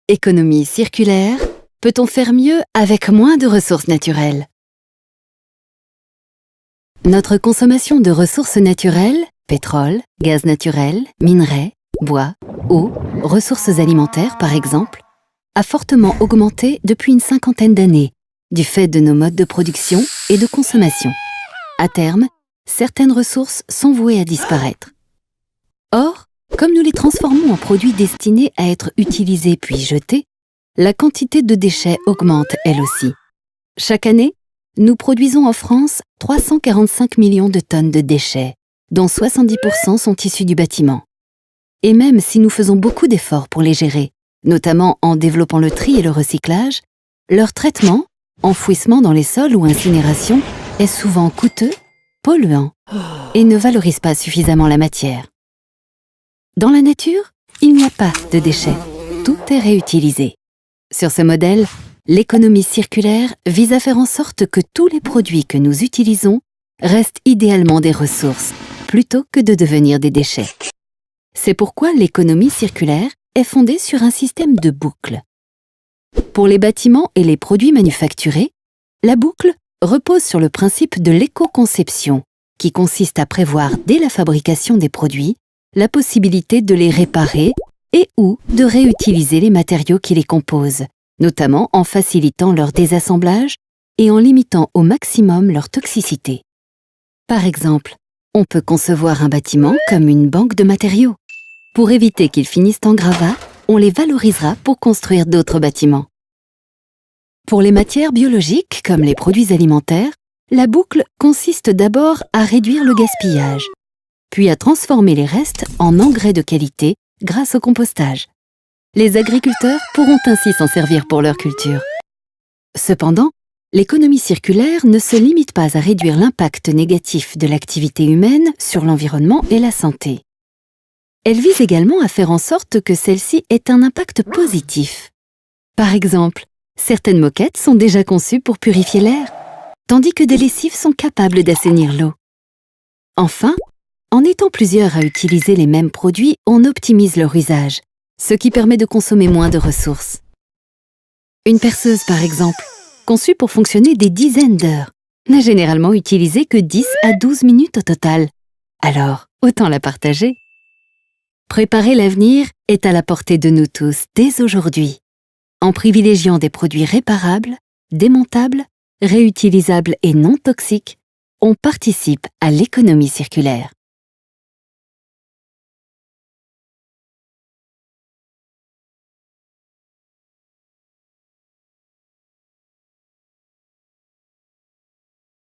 Économie circulaire, peut-on faire mieux avec moins de ressources naturelles? Notre consommation de ressources naturelles, pétrole, gaz naturel, minerais, bois, eau, ressources alimentaires par exemple, a fortement augmenté depuis une cinquantaine d'années, du fait de nos modes de production et de consommation. À terme, certaines ressources sont vouées à disparaître. Or, comme nous les transformons en produits destinés à être utilisés puis jetés, la quantité de déchets augmente elle aussi. Chaque année, nous produisons en France 345 millions de tonnes de déchets, dont 70% sont issus du bâtiment. Et même si nous faisons beaucoup d'efforts pour les gérer, notamment en développant le tri et le recyclage, leur traitement, enfouissement dans les sols ou incinération, est souvent coûteux, polluant et ne valorise pas suffisamment la matière. Dans la nature, il n'y a pas de déchets, tout est réutilisé. Sur ce modèle, l'économie circulaire vise à faire en sorte que tous les produits que nous utilisons restent idéalement des ressources, plutôt que de devenir des déchets. C'est pourquoi l'économie circulaire est fondée sur un système de boucles. Pour les bâtiments et les produits manufacturés, la boucle repose sur le principe de l'éco-conception, qui consiste à prévoir dès la fabrication des produits la possibilité de les réparer et ou de réutiliser les matériaux qui les composent, notamment en facilitant leur désassemblage et en limitant au maximum leur toxicité. Par exemple, on peut concevoir un bâtiment comme une banque de matériaux. Pour éviter qu'ils finissent en gravat, on les valorisera pour construire d'autres bâtiments. Pour les matières biologiques, comme les produits alimentaires, la boucle consiste d'abord à réduire le gaspillage, puis à transformer les restes en engrais de qualité grâce au compostage. Les agriculteurs pourront ainsi s'en servir pour leur culture. Cependant, l'économie circulaire ne se limite pas à réduire l'impact négatif de l'activité humaine sur l'environnement et la santé. Elle vise également à faire en sorte que celle-ci ait un impact positif. Par exemple, certaines moquettes sont déjà conçues pour purifier l'air, tandis que des lessives sont capables d'assainir l'eau. Enfin, en étant plusieurs à utiliser les mêmes produits, on optimise leur usage, ce qui permet de consommer moins de ressources. Une perceuse, par exemple, conçue pour fonctionner des dizaines d'heures, n'a généralement utilisé que 10 à 12 minutes au total. Alors, autant la partager. Préparer l'avenir est à la portée de nous tous dès aujourd'hui, en privilégiant des produits réparables, démontables, réutilisables et non toxiques. On participe à l'économie circulaire.